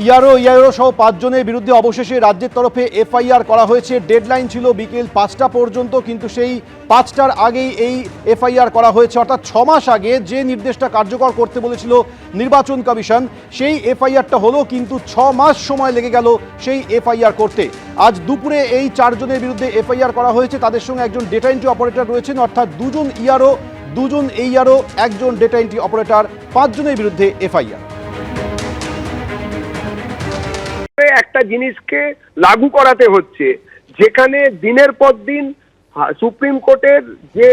ERO সহ 5 জনের বিরুদ্ধে অবশেষে রাজ্যের তরফে এফআইআর করা হয়েছে। ডেডলাইন ছিল বিকেল 5টা পর্যন্ত, কিন্তু সেই 5টার আগেই এই এফআইআর করা হয়েছে। অর্থাৎ 6 মাস আগে যে নির্দেশটা কার্যকর করতে বলেছিল নির্বাচন কমিশন, সেই এফআইআরটা হলো, কিন্তু 6 মাস সময় লেগে গেল সেই এফআইআর করতে। আজ দুপুরে এই 4 জনের বিরুদ্ধে এফআইআর করা হয়েছে। তাদের সঙ্গে একজন ডেটা এন্ট্রি অপারেটর রয়েছেন, অর্থাৎ 2 জন ইআরও, 2 জন এইআরও, 1 জন ডেটা এন্ট্রি অপারেটর, 5 জনের বিরুদ্ধে এফআইআর। একটা জিনিসকে লাগু করাতে হচ্ছে, যেখানে দিনের পর দিন সুপ্রিম কোর্টের যে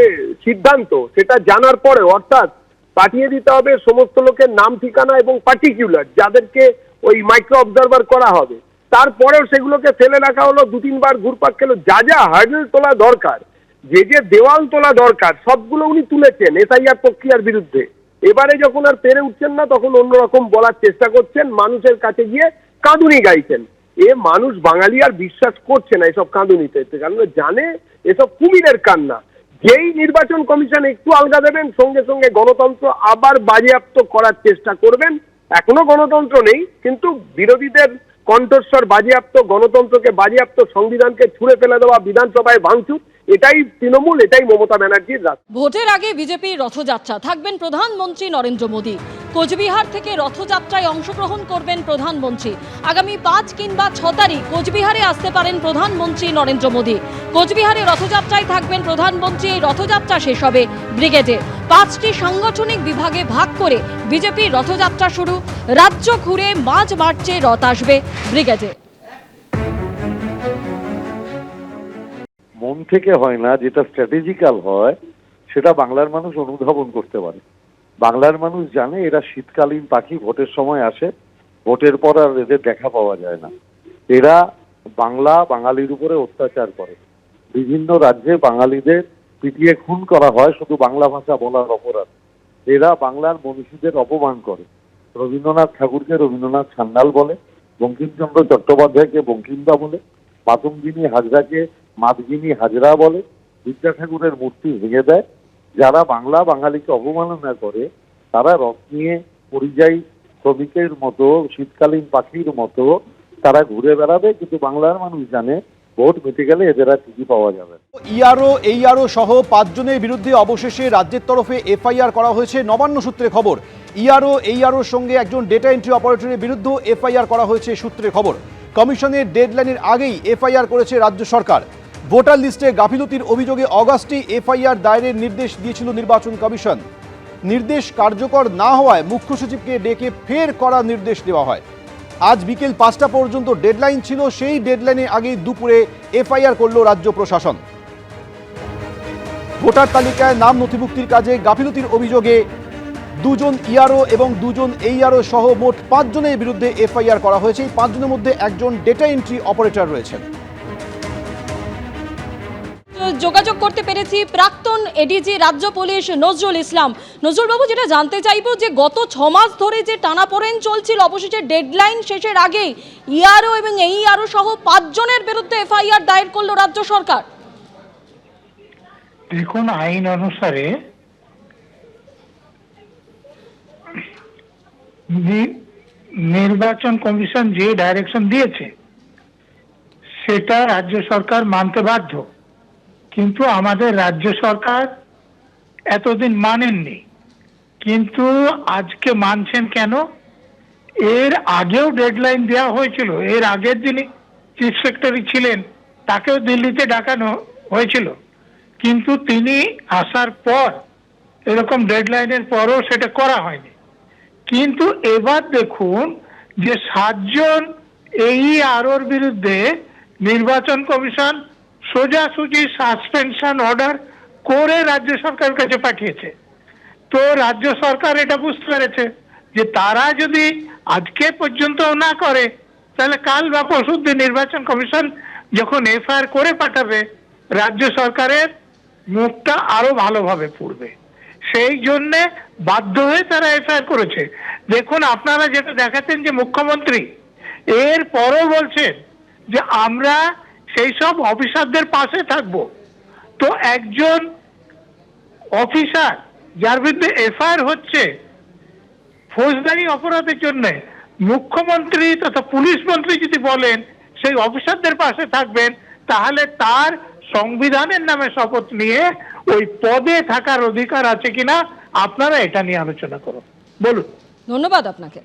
সিদ্ধান্ত সেটা জানার পরে, অর্থাৎ পাঠিয়ে দিতে হবে সমস্ত লোকের নাম ঠিকানা এবং পার্টিকুলার যাদেরকে ওই মাইক্রো অবজারভার করা হবে, তারপরেও সেগুলোকে ফেলে রাখা হলো, 2-3 বার ঘুরপাক খেলো। যা যা হার্ডেল তোলা দরকার, যে যে দেওয়াল তোলা দরকার, সবগুলো উনি তুলেছেন এসআইআর প্রক্রিয়ার বিরুদ্ধে। এবারে যখন আর পেরে উঠছেন না, তখন অন্যরকম বলার চেষ্টা করছেন, মানুষের কাছে গিয়ে কাঁদুনি গাইছেন। মানুষ বাঙালি আর বিশ্বাস করছে না এসব কাঁদুনিতে, কারণ জানে এসব কুমিরের কান্না। যেই নির্বাচন কমিশন একটু আলগা দেবেন, সঙ্গে সঙ্গে গণতন্ত্র আবার বাজেয়াপ্ত করার চেষ্টা করবেন। এখনো গণতন্ত্র নেই, কিন্তু বিরোধীদের কণ্ঠস্বর বাজেয়াপ্ত, গণতন্ত্রকে বাজেয়াপ্ত, সংবিধানকে ছুঁড়ে ফেলে দেওয়া, বিধানসভায় ভাঙচুর, এটাই তৃণমূল, এটাই মমতা ব্যানার্জির রাস্তা। ভোটের আগে বিজেপির রথযাত্রা, থাকবেন প্রধানমন্ত্রী নরেন্দ্র মোদী। কোচবিহার থেকে রথযাত্রায় অংশগ্রহণ করবেন প্রধানমন্ত্রী। আগামী 5 কিংবা 6 তারিখ কোচবিহারে আসতে পারেন প্রধানমন্ত্রী নরেন্দ্র মোদী। কোচবিহারে রথযাত্রায় থাকবেন প্রধানমন্ত্রী। এই রথযাত্রা শেষ হবে ব্রিগেডে। 5টি সাংগঠনিক বিভাগে ভাগ করে বিজেপির রথযাত্রা শুরু। রাজ্য ঘুরে মাঝ মার্চে রথ আসবে ব্রিগেডে। মন থেকে হয় না, যেটা স্ট্র্যাটেজিক্যাল হয় সেটা বাংলার মানুষ অনুধাবন করতে পারে। বাংলার মানুষ জানে এরা শীতকালীন পাখি, ভোটের সময় আসে, ভোটের পর আর এদের দেখা পাওয়া যায় না। এরা বাঙালির উপরে অত্যাচার করে। বিভিন্ন রাজ্যে বাঙালিদের পিটিয়ে খুন করা হয় শুধু বাংলা ভাষা বলার অপরাধ। এরা বাংলার মনীষীদের অপমান করে। রবীন্দ্রনাথ ঠাকুরকে রবীন্দ্রনাথ সান্যাল বলে, বঙ্কিমচন্দ্র চট্টোপাধ্যায়কে বঙ্কিমদা বলে, মাতঙ্গিনী হাজরাকে মাতঙ্গিনী হাজরা বলে, বিদ্যা ঠাকুরের মূর্তি ভেঙে দেয়। যারা বাঙালিকে অবমাননা করে, তারা রথ নিয়ে পরিযায়ী শ্রমিকের মতো, শীতকালীন পাখির মতো তারা ঘুরে বেড়াবে, কিন্তু বাংলার মানুষ জানে ভোট মিটে গেলে এদের আর ঠিকই পাওয়া যাবে। এইআরও সহ 5 জনের বিরুদ্ধে অবশেষে রাজ্যের তরফে এফআইআর করা হয়েছে। নবান্ন সূত্রে খবর, এইআরওর সঙ্গে একজন ডেটা এন্ট্রি অপারেটরের বিরুদ্ধে এফআইআর করা হয়েছে। সূত্রে খবর, কমিশনের ডেডলাইনের আগেই এফআইআর করেছে রাজ্য সরকার। ভোটার লিস্টে গাফিলতির অভিযোগে অগাস্টে এফআইআর দায়েরের নির্দেশ দিয়েছিল নির্বাচন কমিশন। নির্দেশ কার্যকর না হওয়ায় মুখ্য সচিবকে ডেকে ফের করার নির্দেশ দেওয়া হয়। আজ বিকেল 5টা পর্যন্ত ডেডলাইন ছিল, সেই ডেডলাইনের আগেই দুপুরে এফআইআর করল রাজ্য প্রশাসন। ভোটার তালিকায় নাম নথিভুক্তির কাজে গাফিলতির অভিযোগে 2 জন ইআরও এবং 2 জন এইআরও সহ মোট 5 জনের বিরুদ্ধে এফআইআর করা হয়েছে। এই 5 জনের মধ্যে একজন ডেটা এন্ট্রি অপারেটর রয়েছেন। যোগাযোগ করতে পেরেছি প্রাক্তন এডিজি রাজ্য পুলিশ নজরুল ইসলাম। নজরুল বাবু, যেটা জানতে চাইবো যে গত 6 মাস ধরে যে টানাপোড়েন চলছিল, অবশেষে ডেডলাইন শেষের আগেই ইআরও এবং এইআরও সহ 5 জনের বিরুদ্ধে এফআইআর দায়ের করলো রাজ্য সরকার। দেখুন, আইন অনুসারে নির্বাচন কমিশন যে ডাইরেকশন দিয়েছে সেটা রাজ্য সরকার মানতে বাধ্য, কিন্তু আমাদের রাজ্য সরকার এতদিন মানেননি। কিন্তু আজকে মানছেন কেন? এর আগেও ডেডলাইন দেওয়া হয়েছিল। এর আগের যিনি চিফ সেক্রেটারি ছিলেন তাকেও দিল্লিতে ডাকানো হয়েছিল, কিন্তু তিনি আসার পর এরকম ডেডলাইনের পরও সেটা করা হয়নি। কিন্তু এবার দেখুন যে 7 জন এইআরওর বিরুদ্ধে নির্বাচন কমিশন সোজাসুজি সাসপেনশন অর্ডার করে রাজ্য সরকারের কাছে পাঠিয়েছে। তো রাজ্য সরকার এটা বুঝতে পেরেছে যে তারা যদি আজকে পর্যন্ত না করে, তাহলে কাল বা পরশুদিন নির্বাচন কমিশন যখন এফআইআর করে পাঠাবে, রাজ্য সরকারের মুখটা আরো ভালোভাবে পড়বে। সেই জন্যে বাধ্য হয়ে তারা এফআইআর করেছে। দেখুন, আপনারা যেটা দেখাচ্ছেন যে মুখ্যমন্ত্রী এর পরও বলছেন যে আমরা সেই সব অফিসারদের পাশে থাকব। তো একজন অফিসার যার বিরুদ্ধে এফআইআর হচ্ছে ফৌজদারি অপরাধের জন্য, মুখ্যমন্ত্রী তথা পুলিশ মন্ত্রী যদি বলেন সেই অফিসারদের পাশে থাকবেন, তাহলে তার সংবিধানের নামে শপথ নিয়ে ওই পদে থাকার অধিকার আছে কিনা আপনারা এটা নিয়ে আলোচনা করুন। বলুন। ধন্যবাদ আপনাকে।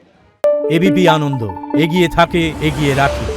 এবিপি আনন্দ, এগিয়ে থাকে, এগিয়ে রাখে।